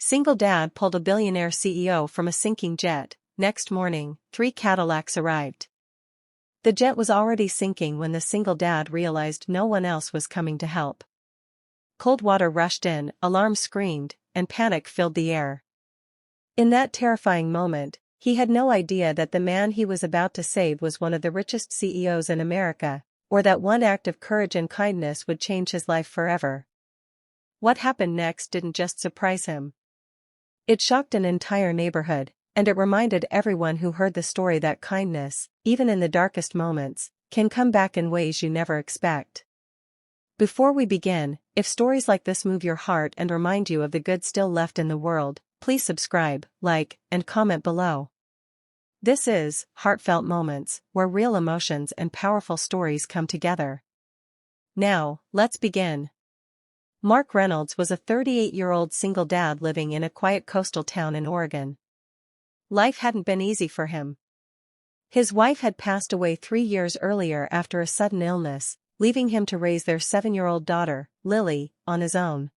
Single dad pulled a billionaire CEO from a sinking jet. Next morning, 3 Cadillacs arrived. The jet was already sinking when the single dad realized no one else was coming to help. Cold water rushed in, alarms screamed, and panic filled the air. In that terrifying moment, he had no idea that the man he was about to save was one of the richest CEOs in America, or that one act of courage and kindness would change his life forever. What happened next didn't just surprise him. It shocked an entire neighborhood, and it reminded everyone who heard the story that kindness, even in the darkest moments, can come back in ways you never expect. Before we begin, if stories like this move your heart and remind you of the good still left in the world, please subscribe, like, and comment below. This is Heartfelt Moments, where real emotions and powerful stories come together. Now, let's begin. Mark Reynolds was a 38-year-old single dad living in a quiet coastal town in Oregon. Life hadn't been easy for him. His wife had passed away 3 years earlier after a sudden illness, leaving him to raise their 7-year-old daughter, Lily, on his own.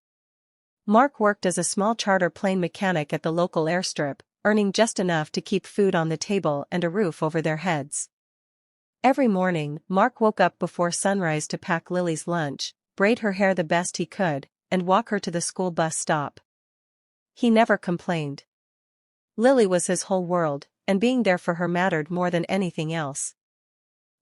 Mark worked as a small charter plane mechanic at the local airstrip, earning just enough to keep food on the table and a roof over their heads. Every morning, Mark woke up before sunrise to pack Lily's lunch, braid her hair the best he could, and walk her to the school bus stop. He never complained. Lily was his whole world, and being there for her mattered more than anything else.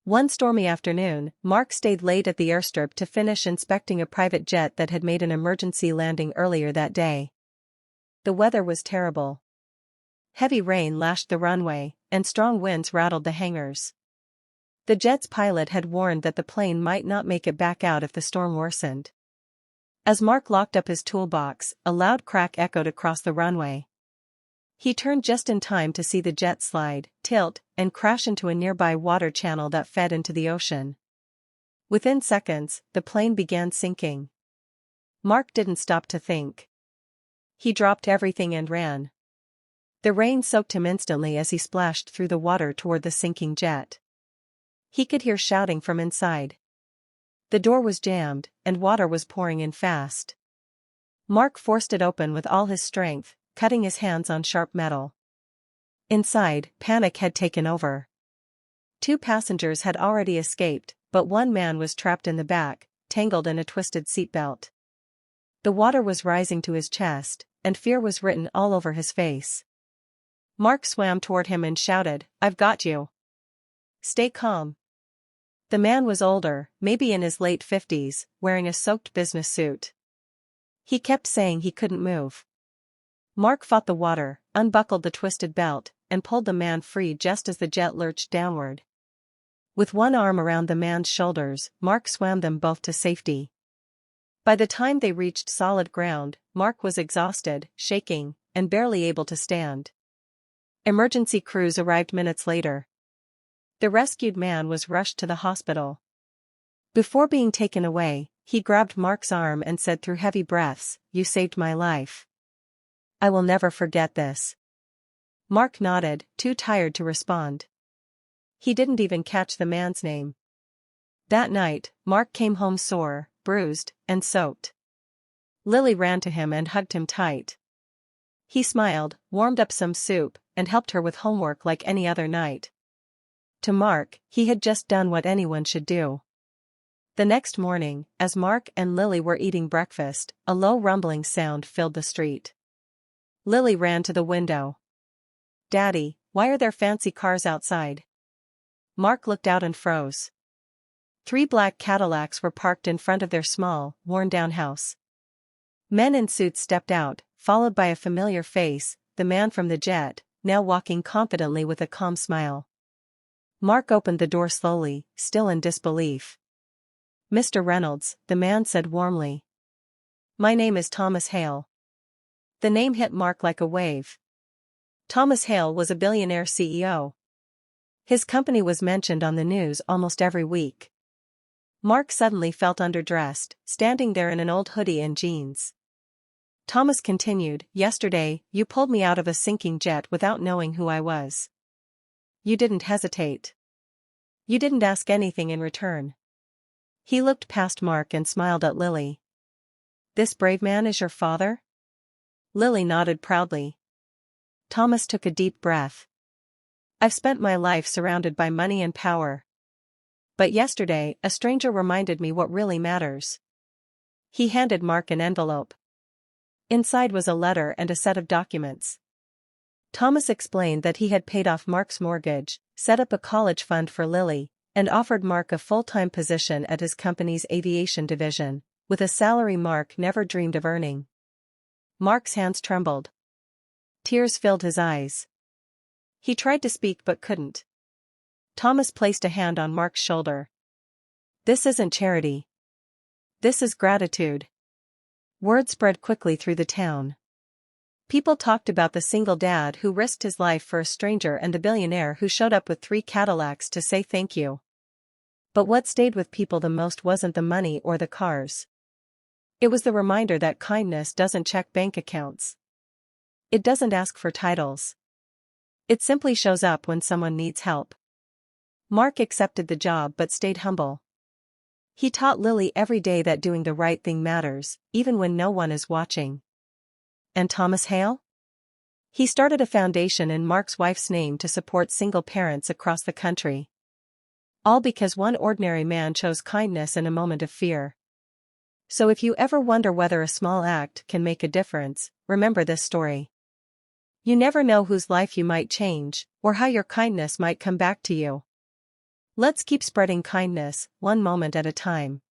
One stormy afternoon, Mark stayed late at the airstrip to finish inspecting a private jet that had made an emergency landing earlier that day. The weather was terrible. Heavy rain lashed the runway, and strong winds rattled the hangars. The jet's pilot had warned that the plane might not make it back out if the storm worsened. As Mark locked up his toolbox, a loud crack echoed across the runway. He turned just in time to see the jet slide, tilt, and crash into a nearby water channel that fed into the ocean. Within seconds, the plane began sinking. Mark didn't stop to think. He dropped everything and ran. The rain soaked him instantly as he splashed through the water toward the sinking jet. He could hear shouting from inside. The door was jammed, and water was pouring in fast. Mark forced it open with all his strength, cutting his hands on sharp metal. Inside, panic had taken over. 2 passengers had already escaped, but one man was trapped in the back, tangled in a twisted seatbelt. The water was rising to his chest, and fear was written all over his face. Mark swam toward him and shouted, "I've got you. Stay calm." The man was older, maybe in his late 50s, wearing a soaked business suit. He kept saying he couldn't move. Mark fought the water, unbuckled the twisted belt, and pulled the man free just as the jet lurched downward. With one arm around the man's shoulders, Mark swam them both to safety. By the time they reached solid ground, Mark was exhausted, shaking, and barely able to stand. Emergency crews arrived minutes later. The rescued man was rushed to the hospital. Before being taken away, he grabbed Mark's arm and said through heavy breaths, "You saved my life. I will never forget this." Mark nodded, too tired to respond. He didn't even catch the man's name. That night, Mark came home sore, bruised, and soaked. Lily ran to him and hugged him tight. He smiled, warmed up some soup, and helped her with homework like any other night. To Mark, he had just done what anyone should do. The next morning, as Mark and Lily were eating breakfast, a low rumbling sound filled the street. Lily ran to the window. "Daddy, why are there fancy cars outside?" Mark looked out and froze. 3 black Cadillacs were parked in front of their small, worn-down house. Men in suits stepped out, followed by a familiar face, the man from the jet, now walking confidently with a calm smile. Mark opened the door slowly, still in disbelief. "Mr. Reynolds," the man said warmly. "My name is Thomas Hale." The name hit Mark like a wave. Thomas Hale was a billionaire CEO. His company was mentioned on the news almost every week. Mark suddenly felt underdressed, standing there in an old hoodie and jeans. Thomas continued, "Yesterday, you pulled me out of a sinking jet without knowing who I was. You didn't hesitate. You didn't ask anything in return." He looked past Mark and smiled at Lily. "This brave man is your father?" Lily nodded proudly. Thomas took a deep breath. I've spent my life surrounded by money and power. But yesterday, a stranger reminded me what really matters. He handed Mark an envelope. Inside was a letter and a set of documents. Thomas explained that he had paid off Mark's mortgage, set up a college fund for Lily, and offered Mark a full-time position at his company's aviation division, with a salary Mark never dreamed of earning. Mark's hands trembled. Tears filled his eyes. He tried to speak but couldn't. Thomas placed a hand on Mark's shoulder. This isn't charity. This is gratitude. Word spread quickly through the town. People talked about the single dad who risked his life for a stranger and the billionaire who showed up with 3 Cadillacs to say thank you. But what stayed with people the most wasn't the money or the cars. It was the reminder that kindness doesn't check bank accounts. It doesn't ask for titles. It simply shows up when someone needs help. Mark accepted the job but stayed humble. He taught Lily every day that doing the right thing matters, even when no one is watching. And Thomas Hale? He started a foundation in Mark's wife's name to support single parents across the country. All because one ordinary man chose kindness in a moment of fear. So if you ever wonder whether a small act can make a difference, remember this story. You never know whose life you might change, or how your kindness might come back to you. Let's keep spreading kindness, one moment at a time.